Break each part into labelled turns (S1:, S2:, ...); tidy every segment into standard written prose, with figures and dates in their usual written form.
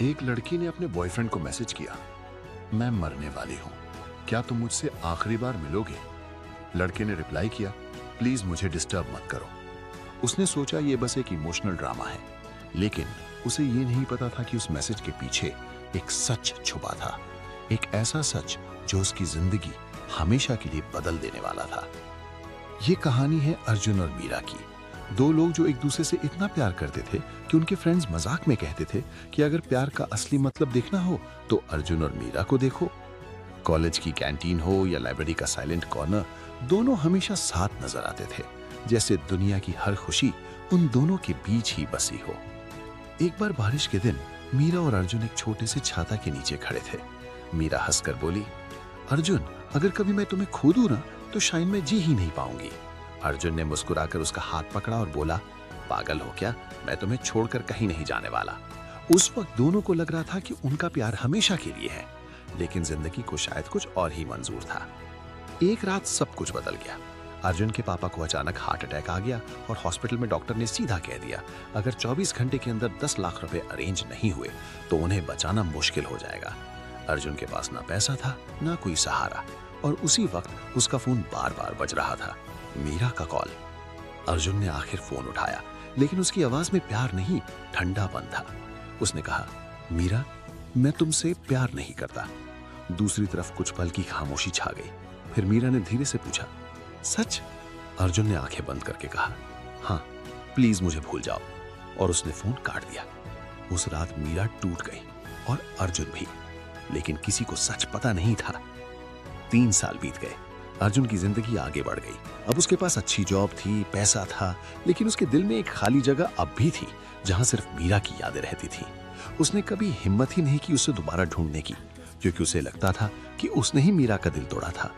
S1: एक लड़की ने अपने बॉयफ्रेंड को मैसेज किया, मैं मरने वाली हूं, क्या तुम मुझसे आखिरी बार मिलोगे? लड़के ने रिप्लाई किया, प्लीज मुझे डिस्टर्ब मत करो। उसने सोचा ये बस एक इमोशनल ड्रामा है, लेकिन उसे ये नहीं पता था कि उस मैसेज के पीछे एक सच छुपा था, एक ऐसा सच जो उसकी जिंदगी हमेशा के लिए बदल देने वाला था। ये कहानी है अर्जुन और मीरा की, दो लोग जो एक दूसरे से इतना प्यार करते थे कि उनके फ्रेंड्स मजाक में कहते थे कि अगर प्यार का असली मतलब देखना हो तो अर्जुन और मीरा को देखो। कॉलेज की कैंटीन हो या लाइब्रेरी का साइलेंट कॉर्नर, दोनों हमेशा साथ नजर आते थे, जैसे दुनिया की हर खुशी उन दोनों के बीच ही बसी हो। एक बार बारिश के दिन मीरा और अर्जुन एक छोटे से छाता के नीचे खड़े थे। मीरा हंसकर बोली, अर्जुन, अगर कभी मैं तुम्हें खो दूं ना तो शायद मैं जी ही नहीं पाऊंगी। अर्जुन ने मुस्कुराकर उसका हाथ पकड़ा और बोला, पागल हो क्या, मैं तुम्हें छोड़कर कहीं नहीं जाने वाला। उस वक्त दोनों को लग रहा था कि उनका प्यार हमेशा के लिए है, लेकिन जिंदगी को शायद कुछ और ही मंजूर था। एक रात सब कुछ बदल गया। अर्जुन के पापा को अचानक हार्ट अटैक आ गया और हॉस्पिटल में डॉक्टर ने सीधा कह दिया, अगर 24 घंटे के अंदर 10 लाख रुपए अरेंज नहीं हुए तो उन्हें बचाना मुश्किल हो जाएगा। अर्जुन के पास ना पैसा था ना कोई सहारा, और उसी वक्त उसका फोन बार बार बज रहा था, मीरा का कॉल। अर्जुन ने आखिर फोन उठाया, लेकिन उसकी आवाज में प्यार नहीं, ठंडापन था। उसने कहा, मीरा, मैं तुमसे प्यार नहीं करता। दूसरी तरफ कुछ पल की खामोशी छा गई। फिर मीरा ने धीरे से पूछा, सच? अर्जुन ने आंखें बंद करके कहा, हाँ, प्लीज मुझे भूल जाओ, और उसने फोन काट दिया। उस रात मीरा टूट गई और अर्जुन भी, लेकिन किसी को सच पता नहीं था। 3 साल बीत गए। अर्जुन की जिंदगी आगे बढ़ गई। अब उसके पास अच्छी जॉब थी, पैसा था, लेकिन उसके दिल में एक खाली जगह अब भी थी, जहां सिर्फ मीरा की यादें रहती थी। उसने कभी हिम्मत ही नहीं की उसे दोबारा ढूंढने की, क्योंकि उसे लगता था कि उसने ही मीरा का दिल तोड़ा था।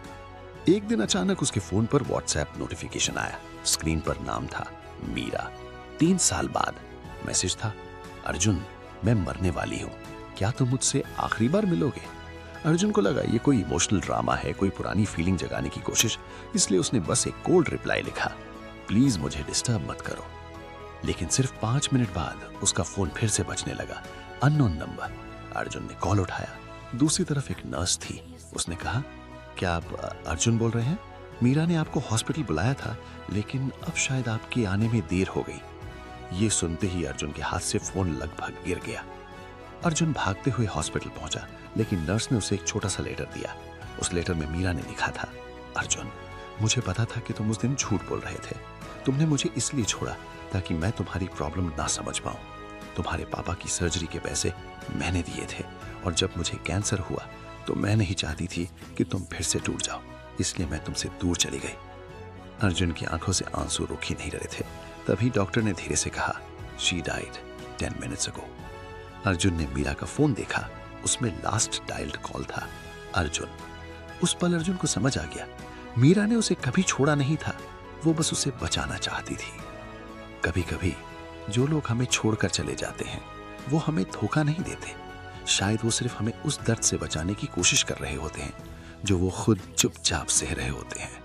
S1: एक दिन अचानक उसके फोन पर व्हाट्सएप नोटिफिकेशन आया। स्क्रीन पर नाम था मीरा। 3 साल बाद मैसेज था, अर्जुन, मैं मरने वाली हूं, क्या तुम मुझसे आखिरी बार मिलोगे? अर्जुन को लगा ये कोई इमोशनल ड्रामा है, कोई पुरानी फीलिंग जगाने की कोशिश, इसलिए उसने बस एक कोल्ड रिप्लाई लिखा, प्लीज मुझे डिस्टर्ब मत करो। लेकिन सिर्फ 5 मिनट बाद उसका फोन फिर से बजने लगा, अननोन नंबर। अर्जुन ने कॉल उठाया। दूसरी तरफ एक नर्स थी। उसने कहा, क्या आप अर्जुन बोल रहे हैं? मीरा ने आपको हॉस्पिटल बुलाया था, लेकिन अब शायद आपके आने में देर हो गई। ये सुनते ही अर्जुन के हाथ से फोन लगभग गिर गया। अर्जुन भागते हुए हॉस्पिटल पहुंचा, लेकिन नर्स ने उसे एक छोटा सा लेटर दिया। उस लेटर में मीरा ने लिखा था, अर्जुन, मुझे पता था कि तुम उस दिन झूठ बोल रहे थे। तुमने मुझे इसलिए छोड़ा ताकि मैं तुम्हारी प्रॉब्लम ना समझ पाऊं। तुम्हारे पापा की सर्जरी के पैसे मैंने दिए थे, और जब मुझे कैंसर हुआ तो मैं नहीं चाहती थी कि तुम फिर से टूट जाओ, इसलिए मैं तुमसे दूर चली गई। अर्जुन की आंखों से आंसू रुक ही नहीं रहे थे। तभी डॉक्टर ने धीरे से कहा, she died 10 minutes ago. Arjun ने मीरा का फोन देखा। उसमें लास्ट डायल्ड कॉल था, अर्जुन। उस पल अर्जुन को समझ आ गया, मीरा ने उसे कभी छोड़ा नहीं था, वो बस उसे बचाना चाहती थी। कभी कभी जो लोग हमें छोड़कर चले जाते हैं वो हमें धोखा नहीं देते, शायद वो सिर्फ हमें उस दर्द से बचाने की कोशिश कर रहे होते हैं जो वो खुद चुपचाप सह रहे होते हैं।